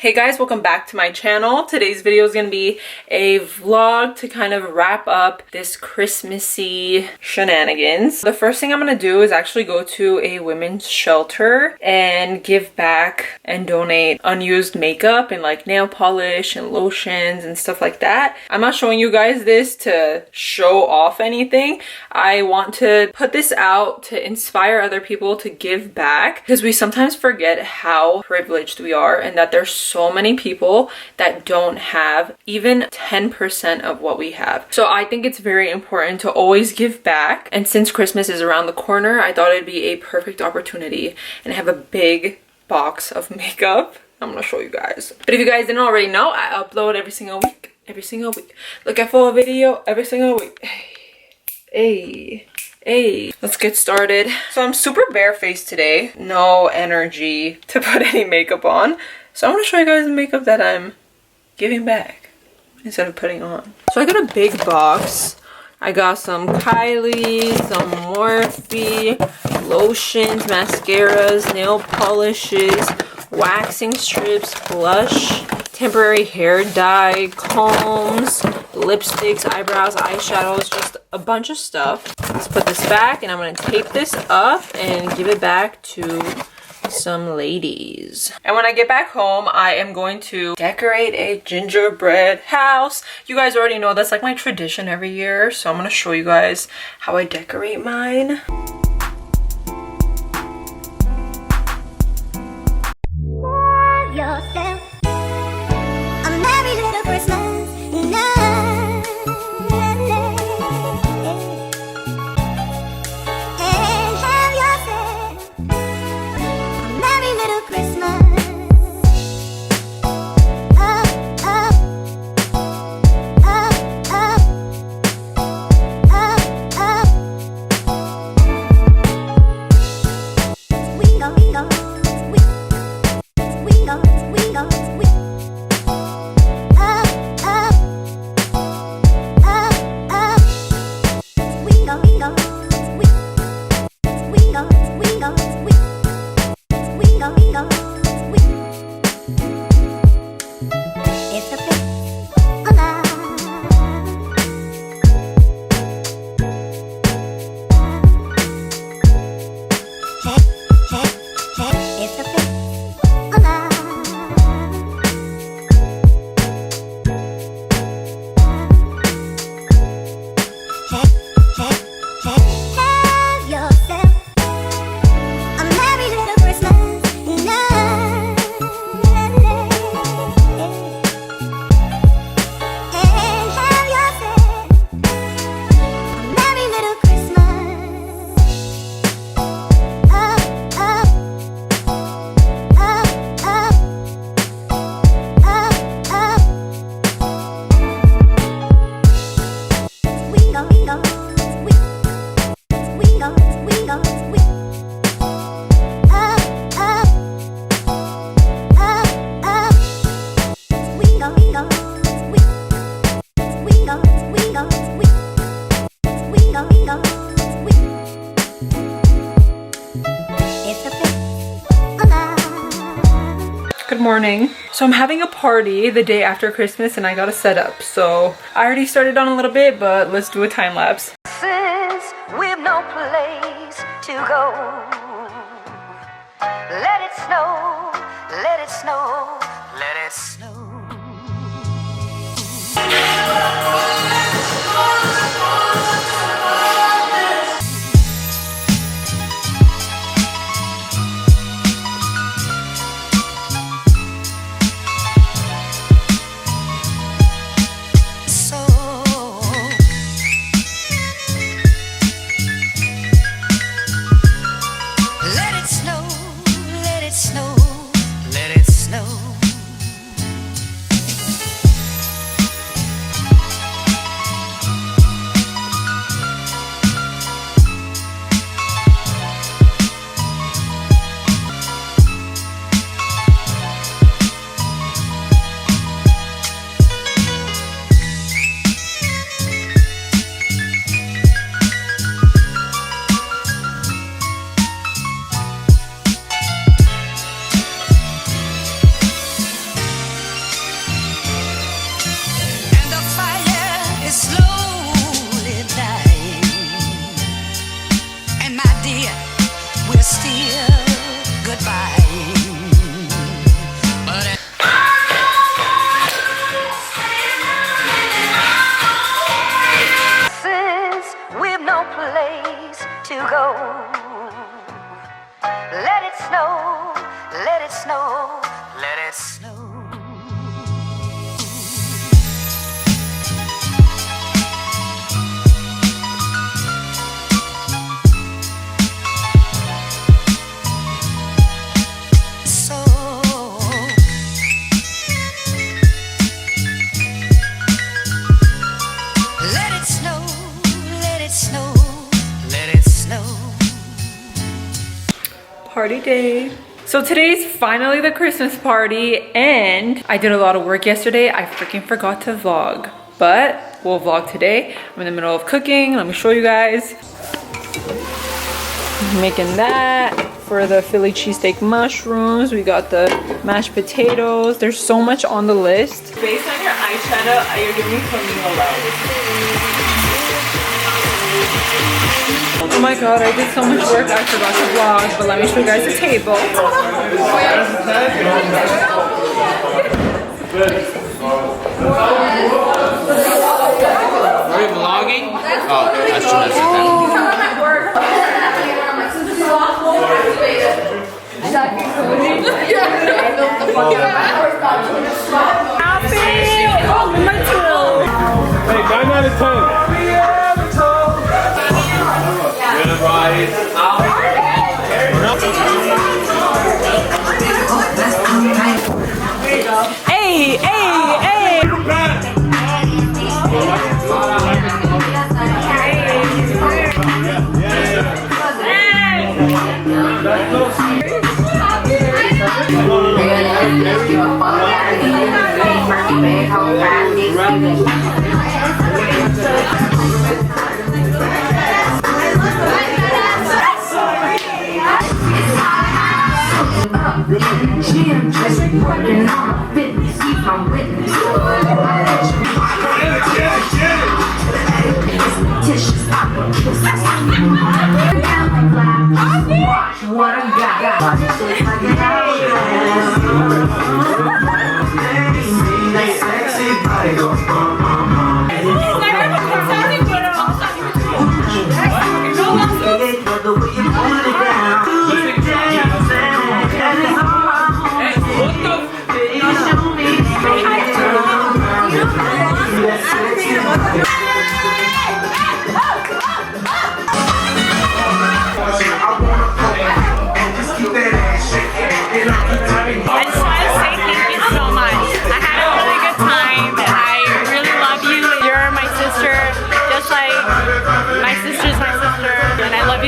Hey guys, welcome back to my channel. Today's video is going to be a vlog to kind of wrap up this Christmassy shenanigans. The first thing I'm going to do is actually go to a women's shelter and give back and donate unused makeup and like nail polish and lotions and stuff like that. I'm not showing you guys this to show off anything. I want to put this out to inspire other people to give back, because we sometimes forget how privileged we are and that there's so many people that don't have even 10% of what we have. So I think it's very important to always give back. And since Christmas is around the corner, I thought it'd be a perfect opportunity and have a big box of makeup. I'm gonna show you guys. But if you guys didn't already know, I upload every single week. Look at full video every single week. Hey, let's get started. So I'm super barefaced today. No energy to put any makeup on. So I want to show you guys the makeup that I'm giving back instead of putting on. So I got a big box. I got some Kylie, some Morphe, lotions, mascaras, nail polishes, waxing strips, blush, temporary hair dye, combs, lipsticks, eyebrows, eyeshadows, just a bunch of stuff. Let's put this back and I'm going to tape this up and give it back to some ladies. And when I get back home, I am going to decorate a gingerbread house. You guys already know that's like my tradition every year, so I'm going to show you guys how I decorate mine. Good morning. So I'm having a party the day after Christmas and I gotta set up. So I already started on a little bit, but let's do a time lapse. Since we've no place to go, let it snow, let it snow, let it snow. Let it snow, let it snow, let it snow. party day. So today's finally the Christmas party, and I did a lot of work yesterday. I freaking forgot to vlog, but we'll vlog today. I'm in the middle of cooking. Let me show you guys. Making that for the Philly cheesesteak mushrooms. We got the mashed potatoes. There's so much on the list. Based on your eyeshadow, you're giving me flamingo love. Oh my god, I did so much work, I forgot to vlog, but let me show you guys the table. Are you vlogging? Oh, I should have said that. Hey, 9 out of 10. Hey, hey, hey!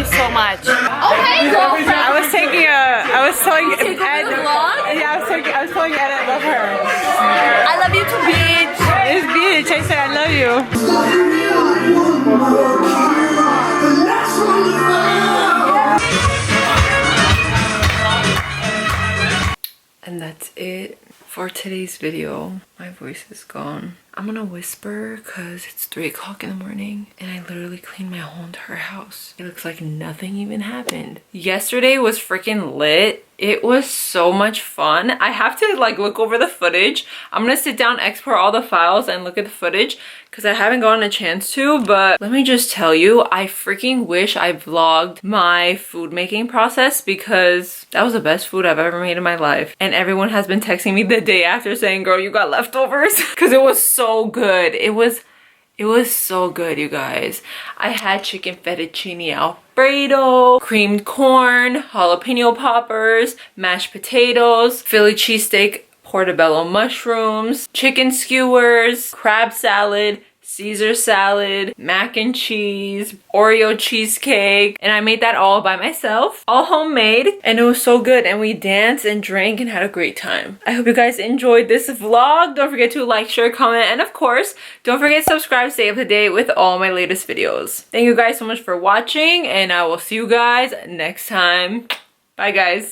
So much. Okay, girlfriend. I was telling Ed, I was telling Ed I love her. I love you too, bitch. It's bitch. I said I love you. And that's it for today's video. My voice is gone. I'm gonna whisper because it's 3 o'clock in the morning and I literally cleaned my whole entire house. It looks like nothing even happened. Yesterday was freaking lit. It was so much fun. I have to like look over the footage. I'm gonna sit down, export all the files and look at the footage because I haven't gotten a chance to, but let me just tell you, I freaking wish I vlogged my food making process because that was the best food I've ever made in my life. And everyone has been texting me the day after saying, girl, you got leftovers because it was so good. It was so good, you guys. I had chicken fettuccine Alfredo, creamed corn, jalapeno poppers, mashed potatoes, Philly cheesesteak portobello mushrooms, chicken skewers, crab salad, Caesar salad, mac and cheese, Oreo cheesecake, and I made that all by myself, all homemade, and it was so good, and we danced and drank and had a great time. I hope you guys enjoyed this vlog. Don't forget to like, share, comment, and of course, don't forget to subscribe to stay up to date with all my latest videos. Thank you guys so much for watching, and I will see you guys next time. Bye, guys.